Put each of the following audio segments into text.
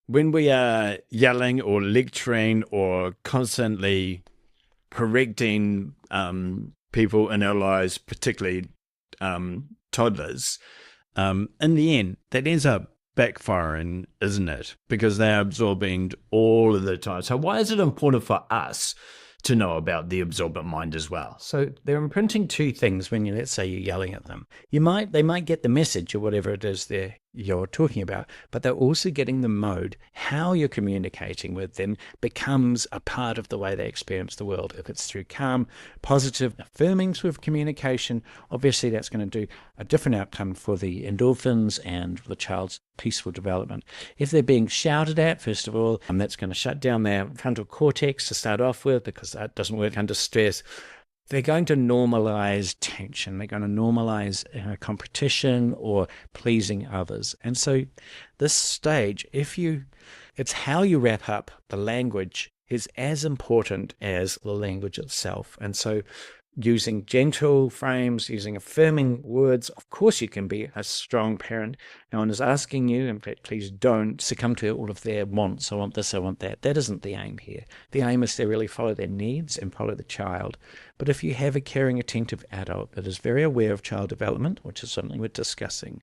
when we are yelling or lecturing or constantly correcting people in our lives, particularly toddlers, in the end, that ends up backfiring, isn't it? Because they're absorbing all of the time. So why is it important for us to know about the absorbent mind as well? So they're imprinting two things when let's say you're yelling at them. They might get the message or whatever it is you're talking about, but they're also getting the mode. How you're communicating with them becomes a part of the way they experience the world. If it's through calm, positive, affirming sort of communication, obviously that's going to do a different outcome for the endorphins and the child's peaceful development. If they're being shouted at, first of all, that's going to shut down their frontal cortex to start off with, because that doesn't work under stress. They're going to normalize tension. They're going to normalize competition or pleasing others. And so this stage, it's how you wrap up the language is as important as the language itself. And so using gentle frames, using affirming words, of course you can be a strong parent. No one is asking you, in fact, please don't succumb to all of their wants. I want this, I want that. That isn't the aim here. The aim is to really follow their needs and follow the child. But if you have a caring, attentive adult that is very aware of child development, which is something we're discussing,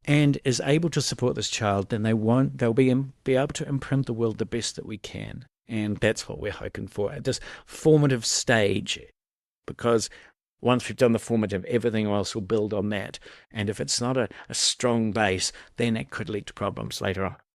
and is able to support this child, then they'll be able to imprint the world the best that we can. And that's what we're hoping for at this formative stage, because once we've done the formative, everything else will build on that. And if it's not a strong base, then it could lead to problems later on.